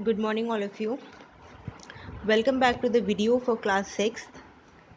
Good morning, all of you. Welcome back to the video for class 6th.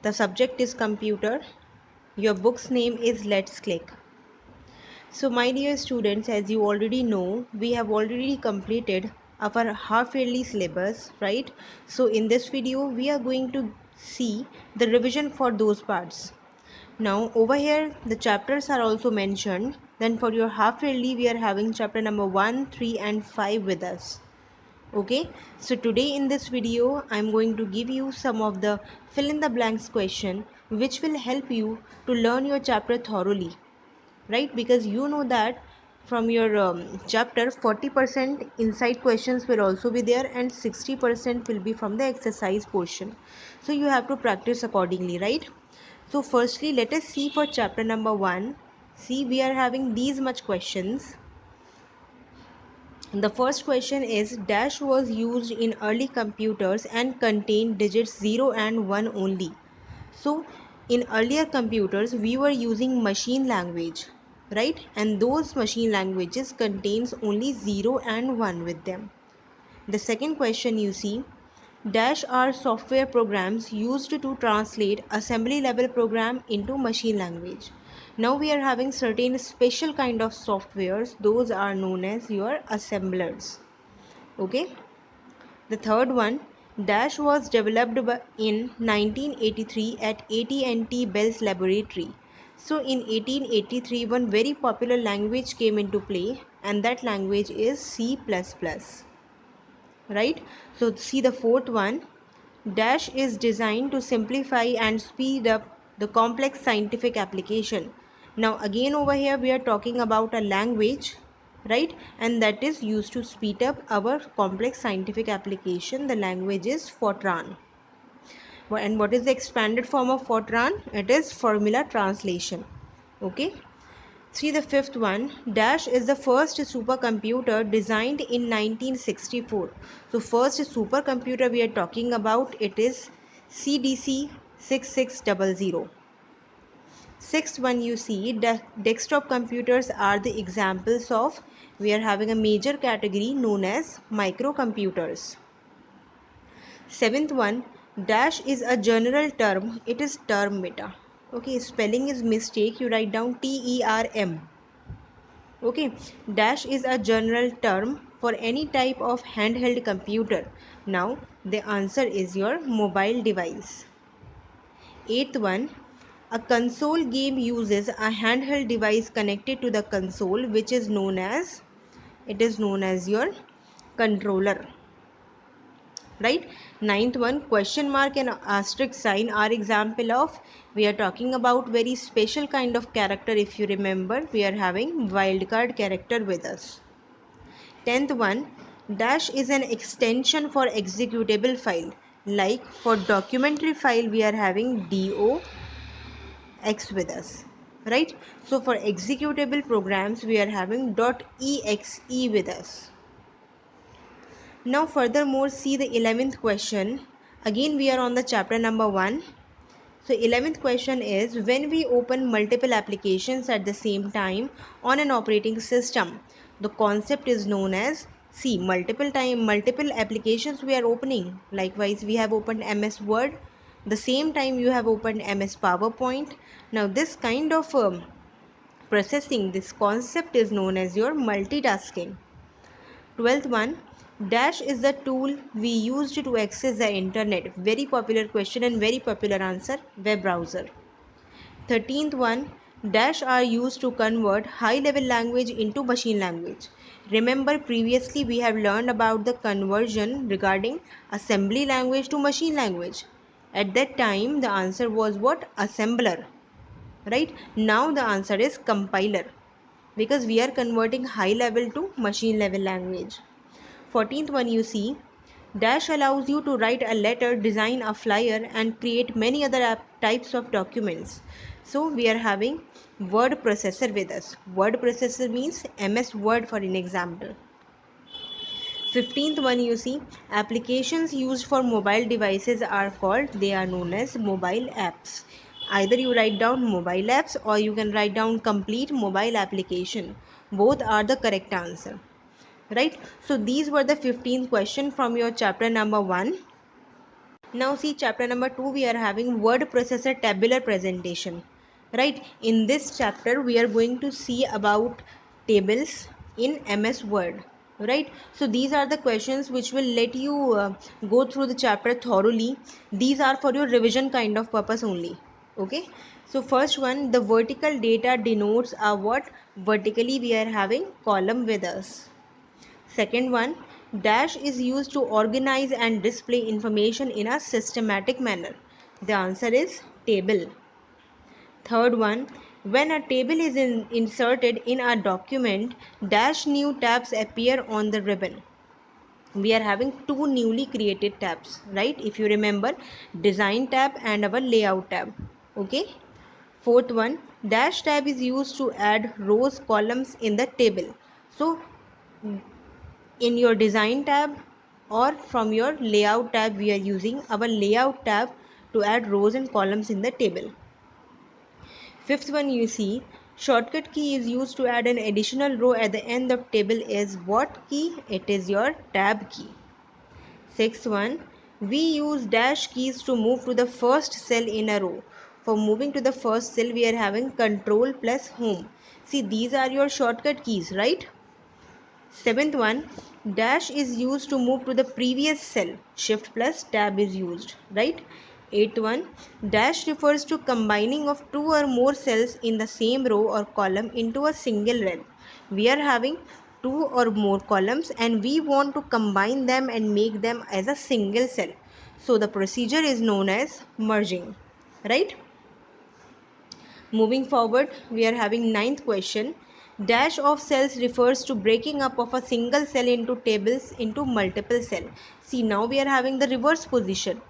The subject is computer. Your book's name is Let's Click. So, my dear students, as you already know, we have already completed our half-yearly syllabus, right? So, in this video, we are going to see the revision for those parts. Now, over here, the chapters are also mentioned. Then, for your half-yearly, we are having chapter number 1, 3, and 5 with us. Okay, so today in this video I'm going to give you some of the fill in the blanks question which will help you to learn your chapter thoroughly, right? Because you know that from your chapter 40% inside questions will also be there and 60% will be from the exercise portion, so you have to practice accordingly, right? So firstly, let us see for chapter number 1. See, we are having these much questions. The first question is dash was used in early computers and contained digits 0 and 1 only. So in earlier computers we were using machine language, right? And those machine languages contains only 0 and 1 with them. The second question you see, dash are software programs used to translate assembly level program into machine language. Now we are having certain special kind of softwares, those are known as your assemblers. Okay. The third one, dash was developed in 1983 at AT&T Bell's laboratory. So in 1883 one very popular language came into play and that language is C++, right? So see the fourth one, dash is designed to simplify and speed up the complex scientific application. Now again over here we are talking about a language, right? And that is used to speed up our complex scientific application. The language is Fortran. And what is the expanded form of Fortran? It is formula translation. Okay. See the fifth one, dash is the first supercomputer designed in 1964. So first supercomputer we are talking about, it is CDC 6600. Sixth one you see, desktop computers are the examples of, we are having a major category known as microcomputers. Seventh one, dash is a general term, it is term beta. Okay, spelling is mistake, you write down TERM. Okay, dash is a general term for any type of handheld computer. Now the answer is your mobile device. Eighth one, a console game uses a handheld device connected to the console which is known as, it is known as your controller, right? Ninth one, question mark and asterisk sign are example of, we are talking about very special kind of character. If you remember, we are having wildcard character with us. 10th one, dash is an extension for executable file. Like for documentary file we are having DOX with us, right? So for executable programs we are having .exe with us. Now furthermore, see the 11th question. Again we are on the chapter number 1. So 11th question is, when we open multiple applications at the same time on an operating system, the concept is known as, see, multiple applications we are opening. Likewise we have opened MS Word, the same time you have opened MS PowerPoint. Now this kind of processing, this concept is known as your multitasking. 12th one, dash is the tool we used to access the internet. Very popular question and very popular answer, web browser. 13th one, dash are used to convert high level language into machine language. Remember previously we have learned about the conversion regarding assembly language to machine language. At that time the answer was what? Assembler, right? Now the answer is compiler, because we are converting high level to machine level language. 14th one you see, dash allows you to write a letter, design a flyer and create many other types of documents. So we are having word processor with us. Word processor means MS Word for an example. 15th one you see, applications used for mobile devices are called, they are known as mobile apps. Either you write down mobile apps or you can write down complete mobile application. Both are the correct answer. right? So these were the 15 questions from your chapter number 1. Now see chapter number 2, we are having word processor tabular presentation, right? In this chapter we are going to see about tables in MS Word, right? So these are the questions which will let you go through the chapter thoroughly. These are for your revision kind of purpose only, okay? So first one, the vertical data denotes a what? Vertically we are having column with us. Second one, dash is used to organize and display information in a systematic manner. The answer is table. Third one, when a table is inserted in a document, dash new tabs appear on the ribbon. We are having two newly created tabs, right? If you remember, design tab and our layout tab. Okay. Fourth one, dash tab is used to add rows, columns in the table. So in your design tab or from your layout tab, we are using our layout tab to add rows and columns in the table. Fifth one, you see shortcut key is used to add an additional row at the end of table. Is what key? It is your tab key. Sixth one, we use dash keys to move to the first cell in a row. For moving to the first cell, we are having control plus home. See, these are your shortcut keys, right? Seventh one, dash is used to move to the previous cell. Shift plus tab is used, right? Eighth one, dash refers to combining of two or more cells in the same row or column into a single cell. We are having two or more columns and we want to combine them and make them as a single cell. So the procedure is known as merging, right? Moving forward, we are having ninth question. Dash of cells refers to breaking up of a single cell into tables into multiple cell. See, now we are having the reverse position.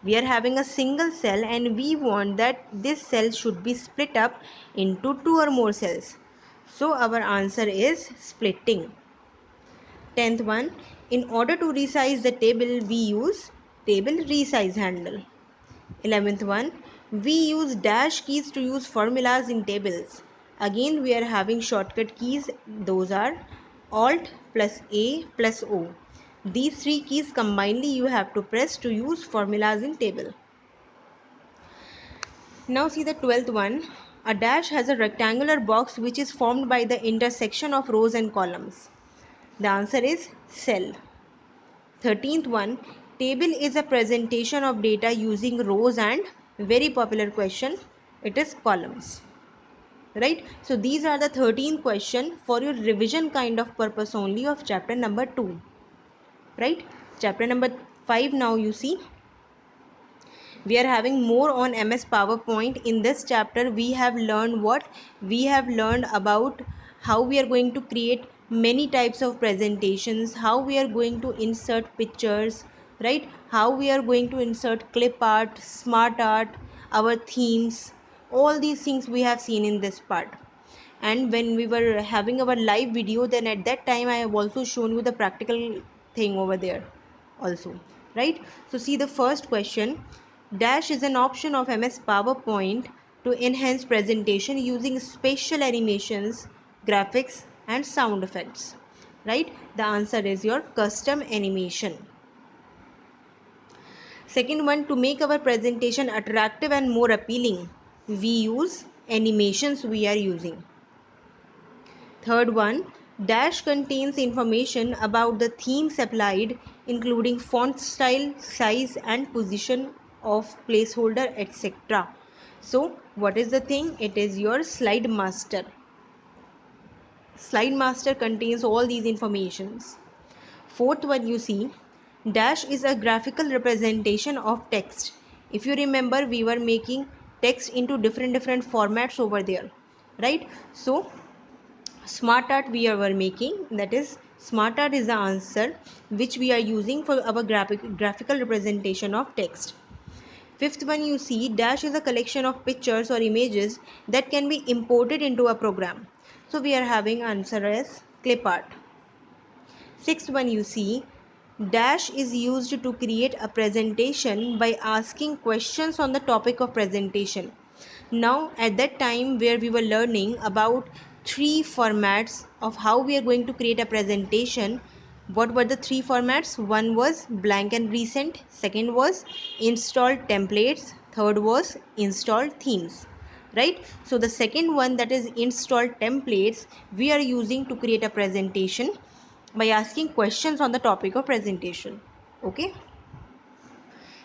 We are having a single cell and we want that this cell should be split up into two or more cells. So our answer is splitting. 10th one, in order to resize the table, we use table resize handle. 11th one, we use dash keys to use formulas in tables. Again we are having shortcut keys, those are alt plus A plus O. These three keys combinedly you have to press to use formulas in table. Now see the 12th one. A dash has a rectangular box which is formed by the intersection of rows and columns. The answer is cell. 13th one, table is a presentation of data using rows and very popular question, it is columns, right? So these are the 13 question for your revision kind of purpose only of chapter number 2, right? Chapter number 5, now you see we are having more on MS PowerPoint. In this chapter we have learned what? We have learned about how we are going to create many types of presentations, how we are going to insert pictures, right? How we are going to insert clip art, smart art, our themes, all these things we have seen in this part. And when we were having our live video, then at that time I have also shown you the practical thing over there also, right? So see the first question. Dash is an option of MS PowerPoint to enhance presentation using special animations, graphics and sound effects, right? The answer is your custom animation. Second one, to make our presentation attractive and more appealing, we use animations we are using. Third one, dash contains information about the themes applied, including font style, size and position of placeholder, etc. So what is the thing? It is your slide master. Slide master contains all these informations. Fourth one, you see dash is a graphical representation of text. If you remember, we were making text into different formats over there, right? So smart art we are making, that is smart art is the answer which we are using for our graphical representation of text. Fifth one, you see dash is a collection of pictures or images that can be imported into a program. So we are having answer as clip art. Sixth one, you see dash is used to create a presentation by asking questions on the topic of presentation. Now at that time where we were learning about three formats of how we are going to create a presentation. What were the three formats? One was blank and recent, second was installed templates, third was installed themes, right? So the second one, that is installed templates, we are using to create a presentation by asking questions on the topic of presentation. Okay.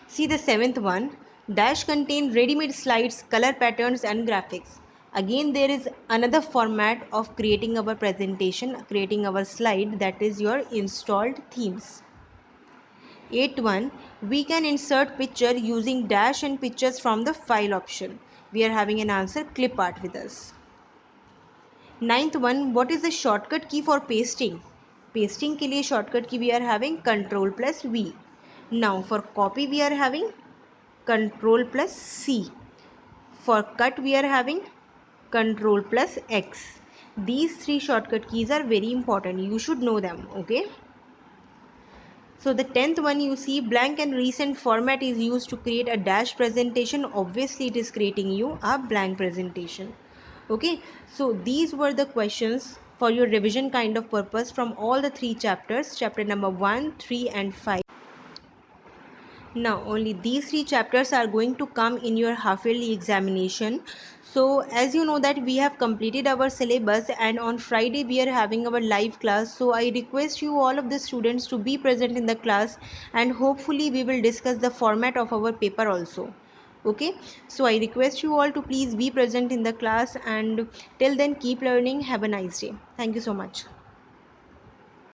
See the seventh one, dash contain ready-made slides, color patterns and graphics. Again, there is another format of creating our presentation, creating our slide, that is your installed themes. Eighth one, we can insert picture using dash and pictures from the file option. We are having an answer clip art with us. Ninth one, what is the shortcut key for pasting? Pasting के लिए shortcut key we are having control plus V. Now for copy we are having control plus C. For cut we are having control plus X. These three shortcut keys are very important. You should know them. Okay. So the 10th one, you see blank and recent format is used to create a dash presentation. Obviously it is creating you a blank presentation. Okay. So these were the questions for your revision kind of purpose from all the three chapters, chapter number 1, 3 and 5. Now only these three chapters are going to come in your half yearly examination. So as you know that we have completed our syllabus and on Friday we are having our live class. So I request you all of the students to be present in the class, and hopefully we will discuss the format of our paper also. Okay, so I request you all to please be present in the class, and till then keep learning. Have a nice day. Thank you so much.